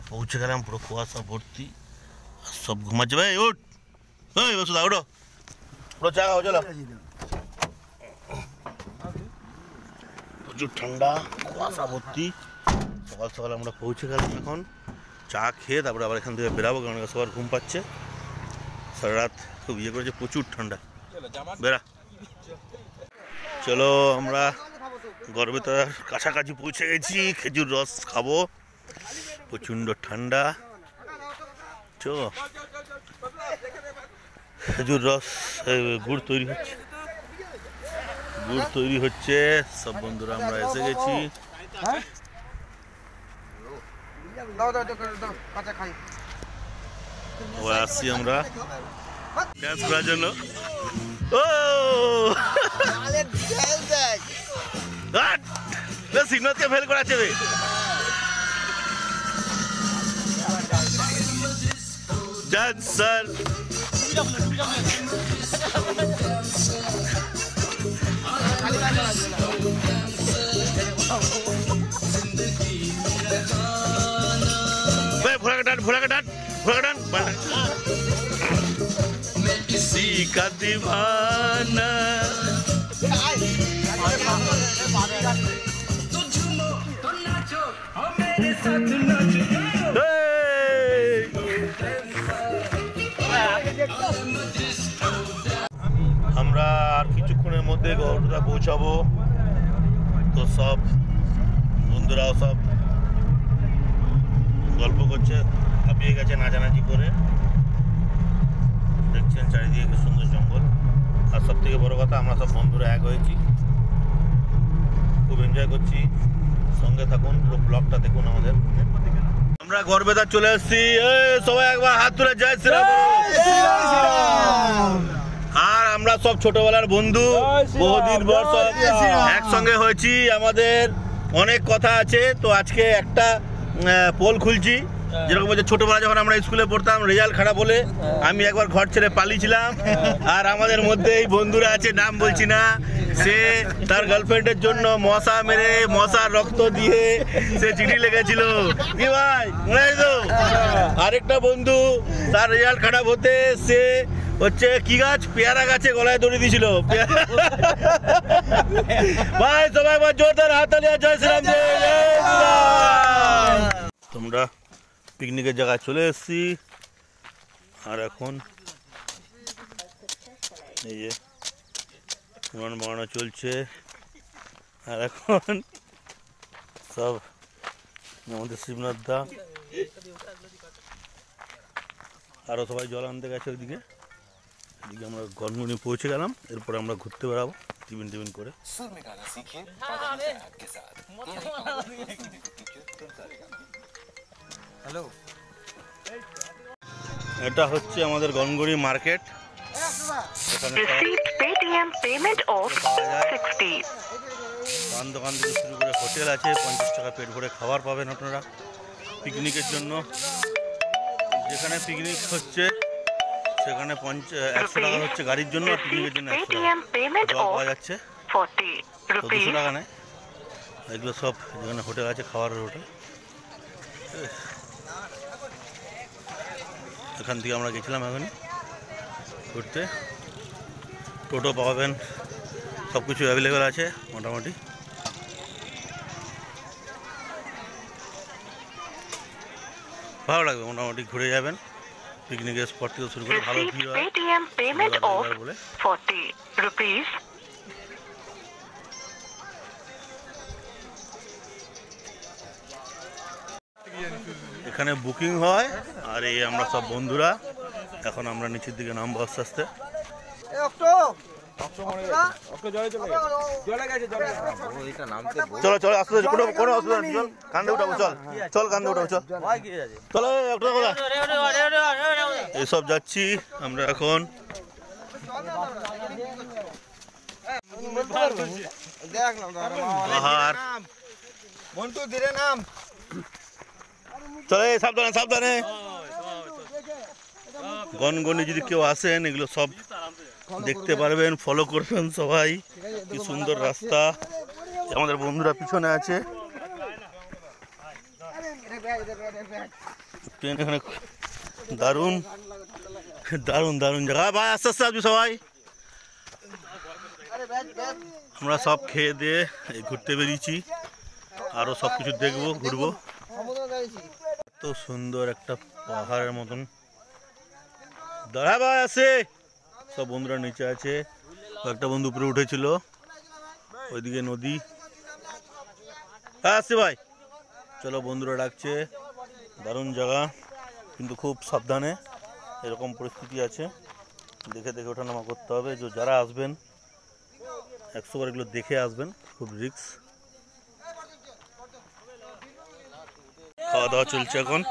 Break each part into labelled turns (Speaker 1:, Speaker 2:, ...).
Speaker 1: পৌঁছে গেলাম, পুরো কুয়াশা ভর্তি, সব ঘুমাচ্ছে। ভাই ওঠ, ওই বসুদা ওঠো, পুরো চা খাও, চলো। প্রচুর ঠান্ডা, কুয়াশা ভর্তি। সকাল সকাল আমরা পৌঁছে গেলাম, এখন চা খেয়ে তারপরে আবার এখান থেকে বেরাবো, কারণ সবার ঘুম পাচ্ছে। সারা রাত খুব ইয়ে করেছে, প্রচুর ঠান্ডা, বেরা। চলো আমরা গড়বেতার কাছাকাছি পৌঁছে গেছি, খেজুর রস খাবো, প্রচণ্ড ঠান্ডা। চো খেজুর রস, গুড় তৈরি হচ্ছে, গুড় তৈরি হচ্ছে। সব বন্ধুরা আমরা এসে গেছি, আসছি আমরা ডান্স করার জন্য। ও সিগনালকে ফেল করাচ্ছে রে। ডান্সার ভোলাকাটান किसी का दीवाना। तो झूमो तो नाचो और मेरे साथ नाचो। আমরা আর কিছুক্ষণের মধ্যে গড়বেতা পৌঁছাবো। তো সব বন্ধুরাও সব গল্প করছে, হাঁপিয়ে গেছে নাচানাচি করে। দেখছেন চারিদিকে কি সুন্দর জঙ্গল, আর সব থেকে বড় কথা আমরা সব বন্ধুরা এক হয়েছি, খুব এনজয় করছি। সঙ্গে থাকুন, পুরো ব্লগটা দেখুন আমাদের। আমরা গড়বেতা চলে এসেছি, সবাই একবার হাত তুলে জয় শ্রীরাম। আর আমরা সব ছোটবেলার বন্ধু, বহুদিন পর সব একসঙ্গে হয়েছি, আমাদের অনেক কথা আছে। তো আজকে একটা পোল খুলছি, যেরকম বলছে ছোটবেলা যখন আমরা স্কুলে পড়তাম, রেজাল্ট খারাপ বলে আমি একবার ঘর ছেড়ে পালিয়েছিলাম। আর আমাদের মধ্যে এই বন্ধুরা আছে, নাম বলছি না, সে তার গার্লফ্রেন্ডের জন্য মশা মেরে, মশার রক্ত দিয়ে সে চিঠি লিখেছিল, কি ভাই মনে হয় তো? আরেকটা বন্ধু তার রেজাল্ট খারাপ হতে সে হচ্ছে কি গাছ, পেয়ারা গাছে গলায় দড়ি দিয়েছিল। ভাই সবাই জোরদার হাততালি, জয় শ্রীরাম। তোমরা পিকনিকের জায়গায় চলে এসেছি, আর এখন এই যে উড়ান বানানো চলছে। আর এখন সব আমাদের শিবনাথ দা আরও সবাই জল আনতে গেছে ওইদিকে। এদিকে আমরা গনগনি পৌঁছে গেলাম, এরপরে আমরা ঘুরতে বেড়াবো টিফিন করে। হ্যালো, এটা হচ্ছে আমাদের গনগনি মার্কেট। পান দোকান থেকে শুরু করে হোটেল আছে, 50 টাকা পেট ভরে খাবার পাবেন আপনারা পিকনিকের জন্য। যেখানে পিকনিক হচ্ছে সেখানে 100 টাকা হচ্ছে গাড়ির জন্য, আর পিকনিকের জন্য 100 টাকা পাওয়া যাচ্ছে, 200 টাকা নেয়। এগুলো সব যেখানে হোটেল আছে, খাবারের হোটেল। এখান থেকে আমরা গেছিলাম এখনই ঘুরতে। টোটো পাবেন, সব কিছু অ্যাভেলেবেল আছে মোটামুটি। ভালো লাগবে, মোটামুটি ঘুরে যাবেন। পিকনিকের স্পট থেকে শুরু করে ভালো ভিড় হয় বলে। এখানে বুকিং হয়, আর এই আমরা সব বন্ধুরা এখন আমরা নিচের দিকে নামবো আস্তে আস্তে। চলো চলো আস্তে আস্তে, কোনো অসুবিধা নেই, চল কান্দে উঠাবো, চল কান্দে উঠাবো, চলো এসব যাচ্ছি আমরা এখন। চলে সাবধানে সাবধানে। গনগনি যদি কেউ আসেন, এগুলো সব দেখতে পারবেন, ফলো করবেন সবাই। কি সুন্দর রাস্তা, আমাদের বন্ধুরা পিছনে আছে। ট্রেন এখানে দারুণ দারুণ দারুণ জায়গা ভাই। আস্তে আস্তে আসবি সবাই। আমরা সব খেয়ে দিয়ে ঘুরতে বেরিয়েছি, আরো সব কিছু দেখবো, ঘুরবো। এত সুন্দর একটা পাহাড়ের মতন। দাঁড়া ভাই আছে, সব বন্ধুরা নিচে আছে, কয়েকটা বন্ধু উপরে উঠেছিল, ওইদিকে নদী। হ্যাঁ আসছে ভাই, চলো বন্ধুরা ডাকছে। দারুণ জায়গা, কিন্তু খুব সাবধানে, এরকম পরিস্থিতি আছে, দেখে দেখে ওঠানামা করতে হবে। যারা আসবেন 100 বার এগুলো দেখে আসবেন, খুব রিস্ক। খাওয়া দাওয়া চলছে এখন।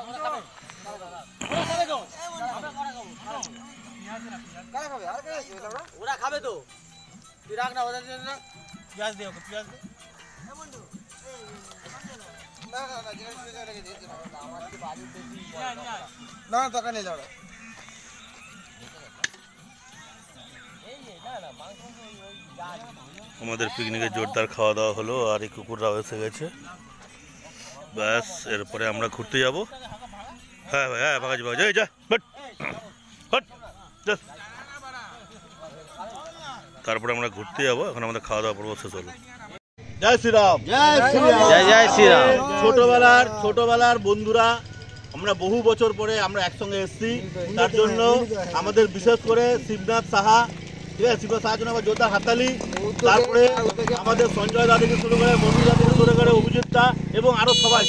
Speaker 2: ওরা খাবে তো, তুই রাখ না, ওদের জন্য পেঁয়াজ দে, ওকে পেঁয়াজ দে। না টাকা নিয়ে যাও।
Speaker 1: আমাদের পিকনিকে জোরদার খাওয়া দাওয়া হলো, আর এই কুকুররাও এসে গেছে। ব্যাস, এরপরে আমরা ঘুরতে যাব। হ্যাঁ ভাই, হ্যাঁ বাগাজি বাগাজি, যা বাট হট। তারপরে আমরা ঘুরতে যাবো, এখন আমাদের খাওয়া দাওয়া পর্ব শেষ হলো। জয় শ্রীরাম,
Speaker 2: জয় শ্রীরাম।
Speaker 1: ছোটবেলার বন্ধুরা, আমরা বহু বছর পরে আমরা একসঙ্গে এসেছি। তার জন্য আমাদের বিশেষ করে শিবনাথ সাহা, ঠিক আছে, শিবনাথ সাহার জন্য আমার জোরদার হাততালি। তারপরে আমাদের সঞ্জয় দা থেকে শুরু করে, মন্টু দা থেকে শুরু করে, অভিজিৎ দা এবং আরো সবাই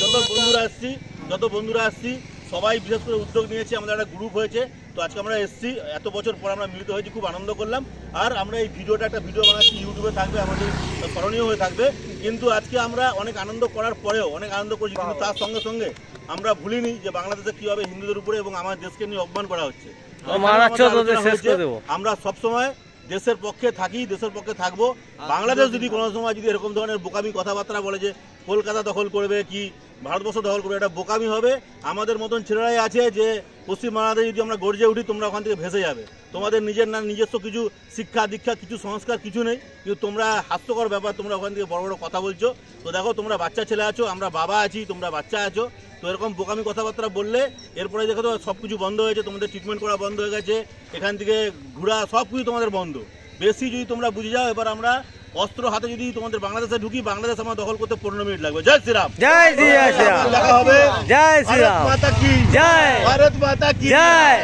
Speaker 1: যত বন্ধুরা আসছি সবাই বিশেষ করে উদ্যোগ নিয়েছে। আমাদের একটা গ্রুপ হয়েছে, তো আজকে আমরা এসেছি, এত বছর পর আমরা মিলিত হয়েছি, খুব আনন্দ করলাম। আর আমরা এই ভিডিওটা একটা ভিডিও বানাচ্ছি, ইউটিউবে থাকবে, আমাদের স্মরণীয় হয়ে থাকবে। কিন্তু আজকে আমরা অনেক আনন্দ করার পরেও অনেক আনন্দ করছি, কিন্তু তার সঙ্গে সঙ্গে আমরা ভুলিনি যে বাংলাদেশে কিভাবে হিন্দুদের উপরে এবং আমার দেশকে নিয়ে অপমান করা হচ্ছে। আমরা সবসময় দেশের পক্ষে থাকি, দেশের পক্ষে থাকবো। বাংলাদেশ যদি কোনো সময় যদি এরকম ধরনের বোকামি কথাবার্তা বলে যে কলকাতা দখল করবে কি ভারতবর্ষ দখল করবে, এটা বোকামি হবে। আমাদের মতন ছেলেরাই আছে যে পশ্চিম বাংলাদেশে যদি আমরা গর্জে উঠি, তোমরা ওখান থেকে ভেসে যাবে। তোমাদের নিজস্ব কিছু শিক্ষা দীক্ষা, কিছু সংস্কার কিছু নেই, কিন্তু তোমরা হাস্যকর ব্যাপার, তোমরা ওখান থেকে বড় বড় কথা বলছো। তো দেখো, তোমরা বাচ্চা ছেলে আছো, আমরা বাবা আছি, তোমরা বাচ্চা আছো। তো এরকম বোকামি কথাবার্তা বললে এরপরে দেখো তো সব কিছু বন্ধ হয়েছে, তোমাদের ট্রিটমেন্ট করা বন্ধ হয়ে গেছে, এখান থেকে ঘোরা সব কিছু তোমাদের বন্ধ। বেশি যদি তোমরা বুঝে যাও, এবার আমরা অস্ত্র হাতে যদি তোমাদের বাংলাদেশে ঢুকি, বাংলাদেশ আমার দখল করতে 15 মিনিট লাগবে। জয় শ্রীরাম,
Speaker 2: জয় শ্রীরাম,
Speaker 1: দেখা হবে।
Speaker 2: জয় শ্রীরাম,
Speaker 1: ভারত মাতা কি
Speaker 2: জয়,
Speaker 1: ভারত মাতা কি
Speaker 2: জয়।